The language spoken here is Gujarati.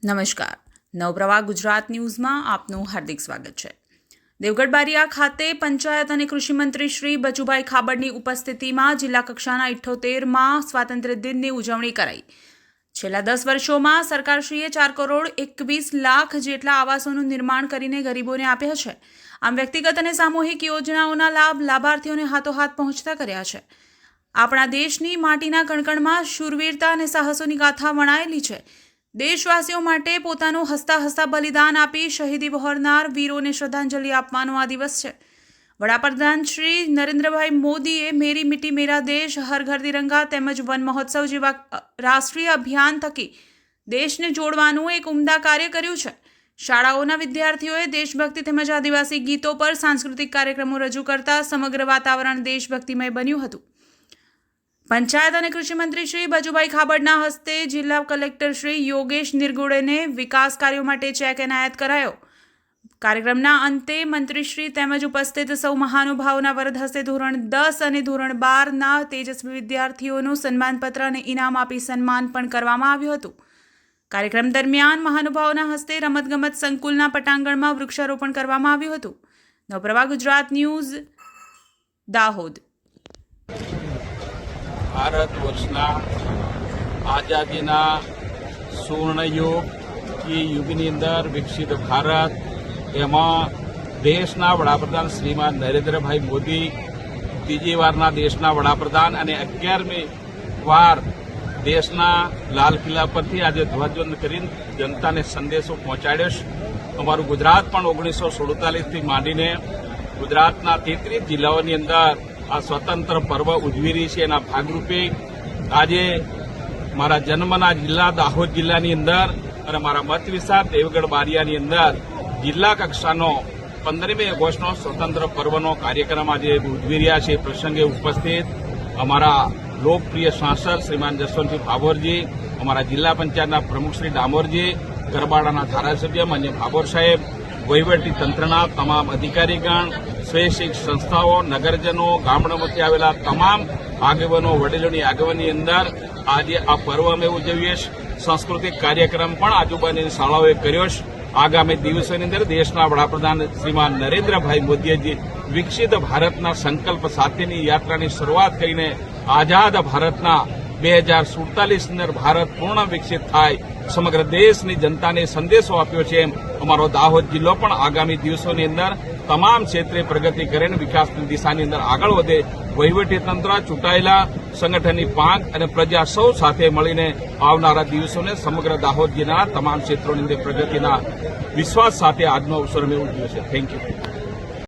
નમસ્કાર. નવપ્રવાહ ગુજરાત ન્યૂઝમાં આપનું હાર્દિક સ્વાગત છે. દેવગઢ બારિયા ખાતે પંચાયત અને કૃષિ મંત્રી શ્રી બચુભાઈ ખાબડની ઉપસ્થિતિમાં જિલ્લા કક્ષાના 78માં સ્વાતંત્ર્ય દિનની ઉજવણી કરાઈ. છેલ્લા 10 વર્ષોમાં સરકારશ્રીએ 4 કરોડ 21 લાખ જેટલા આવાસોનું નિર્માણ કરીને ગરીબોને આપ્યા છે. આમ વ્યક્તિગત અને સામૂહિક યોજનાઓના લાભ લાભાર્થીઓને હાથોહાથ પહોંચતા કર્યા છે. આપણા દેશની માટીના કણકણમાં શૂરવીરતા અને સાહસોની ગાથા વણાયેલી છે. દેશવાસીઓ માટે પોતાનું હસતા હસતા બલિદાન આપી શહીદી વહોરનાર વીરોને શ્રદ્ધાંજલિ આપવાનો આ દિવસ છે. વડાપ્રધાન શ્રી નરેન્દ્રભાઈ મોદીએ મેરી મિટ્ટી મેરા દેશ, હર ઘર તિરંગા તેમજ વન મહોત્સવ જેવા રાષ્ટ્રીય અભિયાન થકી દેશને જોડવાનું એક ઉમદા કાર્ય કર્યું છે. શાળાઓના વિદ્યાર્થીઓએ દેશભક્તિ તેમજ આદિવાસી ગીતો પર સાંસ્કૃતિક કાર્યક્રમો રજૂ કરતા સમગ્ર વાતાવરણ દેશભક્તિમય બન્યું હતું. પંચાયત અને કૃષિ મંત્રી શ્રી બચુભાઈ ખાબડના હસ્તે જિલ્લા કલેક્ટર શ્રી યોગેશ નિરગુડેને વિકાસ કાર્યો માટે ચેક એનાયત કરાયો. કાર્યક્રમના અંતે મંત્રીશ્રી તેમજ ઉપસ્થિત સૌ મહાનુભાવોના વરદ હસ્તે ધોરણ 10 અને ધોરણ 12ના તેજસ્વી વિદ્યાર્થીઓનું સન્માનપત્ર અને ઇનામ આપી સન્માન પણ કરવામાં આવ્યું હતું. કાર્યક્રમ દરમિયાન મહાનુભાવોના હસ્તે રમતગમત સંકુલના પટાંગણમાં વૃક્ષારોપણ કરવામાં આવ્યું હતું. નવપ્રવાહ ગુજરાત ન્યૂઝ, દાહોદ. ભારત વર્ષના આઝાદીના સુવર્ણયુગ એ યુગની અંદર વિકસિત ભારત, એમાં દેશના વડાપ્રધાન શ્રીમાન નરેન્દ્રભાઈ મોદી ત્રીજી વારના દેશના વડાપ્રધાન અને 11મી વાર દેશના લાલ કિલ્લા પરથી આજે ધ્વજવંદન કરીને જનતાને સંદેશો પહોંચાડ્યો છે. અમારું ગુજરાત પણ 1947થી માંડીને ગુજરાતના 33 જિલ્લાઓની અંદર આ સ્વતંત્ર પર્વ ઉજવી રહી છે. એના ભાગરૂપે આજે મારા જન્મના જિલ્લા દાહોદ જિલ્લાની અંદર અને મારા મત વિસ્તાર દેવગઢ બારિયાની અંદર જિલ્લા કક્ષાનો 15મી ઓગસ્ટનો સ્વતંત્ર પર્વનો કાર્યક્રમ આજે ઉજવી રહ્યા છે. પ્રસંગે ઉપસ્થિત અમારા લોકપ્રિય સાંસદ શ્રીમાન જસવંતસિંહ ભાભોરજી, અમારા જિલ્લા પંચાયતના પ્રમુખ શ્રી ડામોરજી, ગરબાડાના ધારાસભ્ય માન્ય ભાભોર સાહેબ, વહીવટી તંત્રના તમામ અધિકારીગણ, સ્વૈચ્છિક સંસ્થાઓ, નગરજનો, ગામડામાંથી આવેલા તમામ આગેવાનો, વડીલોની આગેવાની અંદર આજે આ પર્વ અમે ઉજવીએ છીએ. સાંસ્કૃતિક કાર્યક્રમ પણ આજુબાજુની શાળાઓએ કર્યો છે. આગામી દિવસોની અંદર દેશના વડાપ્રધાન શ્રીમાન નરેન્દ્રભાઈ મોદીએ વિકસિત ભારતના સંકલ્પ સાથેની યાત્રાની શરૂઆત કરીને આઝાદ ભારતના 2047 અંદર ભારત પૂર્ણ વિકસિત થાય, સમગ્ર દેશની જનતાને સંદેશો આપ્યો છે. એમ અમારો દાહોદ જિલ્લો પણ આગામી દિવસોની અંદર તમામ ક્ષેત્રે પ્રગતિ કરીને વિકાસની દિશાની અંદર આગળ વધે. વહીવટીતંત્ર, ચૂંટાયેલા સંગઠનની પાંખ અને પ્રજા સૌ સાથે મળીને આવનારા દિવસોને સમગ્ર દાહોદ જિલ્લાના તમામ ક્ષેત્રોની અંદર પ્રગતિના વિશ્વાસ સાથે આજનો અવસર મેં ઉજવ્યો છે. Thank you.